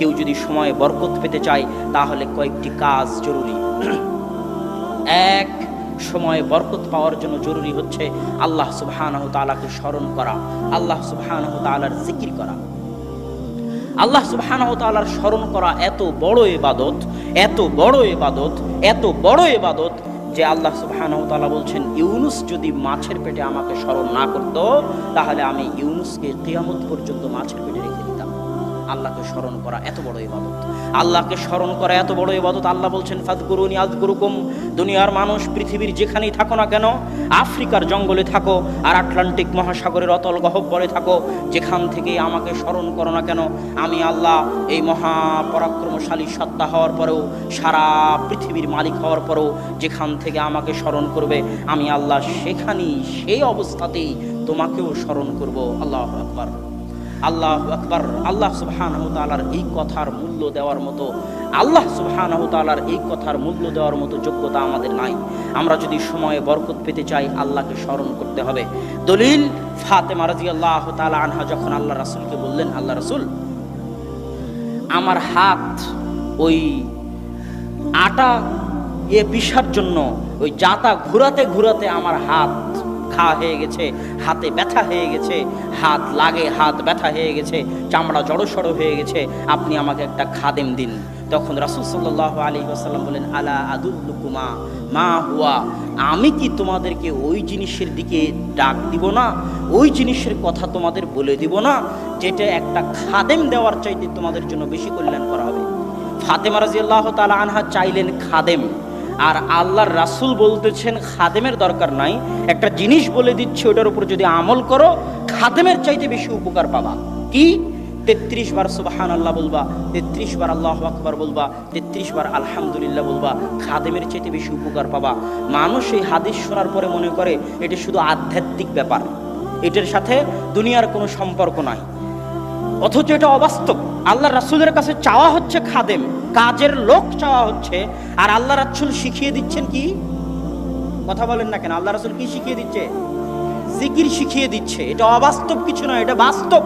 কেউ যদি সময়ে বরকত পেতে চায় তাহলে কয়েকটি কাজ জরুরি। এক, সময়ে বরকত পাওয়ার জন্য জরুরি হচ্ছে আল্লাহ সুবহানাহু তাআলাকে স্মরণ করা, আল্লাহ সুবহানাহু তাআলার জিকির করা। আল্লাহ সুবহানাহু তাআলার স্মরণ করা এত বড় ইবাদত, এত বড় ইবাদত, এত বড় ইবাদত যে আল্লাহ সুবহানাহু তাআলা বলছেন, ইউনুস যদি মাছের পেটে আমাকে স্মরণ না করত তাহলে আমি ইউনুসকে কিয়ামত পর্যন্ত মাছের পেটে রেখে দিতাম। আল্লাহকে স্মরণ করা এত বড় ইবাদত, আল্লাহকে স্মরণ করা এত বড় ইবাদত। আল্লাহ বলছেন, ফাযকুরুনি আযকুরুকুম। দুনিয়ার মানুষ পৃথিবীর যেখানেই থাকো না কেন, আফ্রিকার জঙ্গলে থাকো আর আটলান্টিক মহাসাগরের অতল গহ্বরে থাকো, যেখান থেকে আমাকে স্মরণ করো না কেন, আমি আল্লাহ এই মহাপরাক্রমশালী সত্তা হওয়ার পরেও, সারা পৃথিবীর মালিক হওয়ার পরেও যেখান থেকে আমাকে স্মরণ করবে আমি আল্লাহ সেখানেই সেই অবস্থাতেই তোমাকেও স্মরণ করব। আল্লাহু আকবার, আল্লাহু আকবার। আল্লাহ সুবহানাহু তাআলার এই কথার মূল্য দেওয়ার মতো, আল্লাহ সুবহানাহু তাআলার এই কথার মূল্য দেওয়ার মতো যোগ্যতা আমাদের নাই। আমরা যদি সময়ে বরকত পেতে চাই আল্লাহকে স্মরণ করতে হবে। দলিল, ফাতেমা রাদিয়াল্লাহু তাআলা আনহা যখন আল্লাহ রাসূলকে বললেন, আল্লাহ রাসূল, আমার হাত ওই আটা পিষার জন্য ওই জাতা ঘুরাতে ঘুরাতে আমার হাত ঘা হয়ে গেছে, হাতে ব্যথা হয়ে গেছে, হাত লাগে, হাত ব্যথা হয়ে গেছে, চামড়া জড়সড় হয়ে গেছে, আপনি আমাকে একটা খাদেম দিন। তখন রাসূল সাল্লাল্লাহু আলাইহি ওয়াসাল্লাম বলেন, আলা আদুল্লুকুমা মা হুয়া, আমি কি তোমাদেরকে ওই জিনিসের দিকে ডাক দিব না, ওই জিনিসের কথা তোমাদের বলে দিব না যেটা একটা খাদেম দেওয়ার চাইতে তোমাদের জন্য বেশি কল্যাণ করা হবে। ফাতেমা রাদিয়াল্লাহু তাআলা আনহা চাইলেন খাদেম, আর আল্লাহর রাসূল বলতেছেন খাদেমের দরকার নাই, একটা জিনিস বলে দিচ্ছে ওটার উপর যদি আমল করো খাদেমের চাইতে বেশি উপকার পাবা। কি? 33 বার সুবহানাল্লাহ বলবা, 33 বার আল্লাহু আকবার বলবা, 33 বার আলহামদুলিল্লাহ বলবা, খাদেমের চাইতে বেশি উপকার পাবা। মানুষ এই হাদিস শোনার পরে মনে করে এটা শুধু আধ্যাত্মিক ব্যাপার, এটার সাথে দুনিয়ার কোনো সম্পর্ক নাই, অথচ এটা অবাস্তব। আল্লাহ রাসূলের কাছে চাওয়া হচ্ছে খাদেম, কাজের লোক চাওয়া হচ্ছে, আর আল্লাহ রাসূল শিখিয়ে দিচ্ছেন কি? কথা বলেন না কেন? আল্লাহ রাসূল কি শিখিয়ে দিচ্ছে? জিকির শিখিয়ে দিচ্ছে। এটা অবাস্তব কিছু নয়, এটা বাস্তব।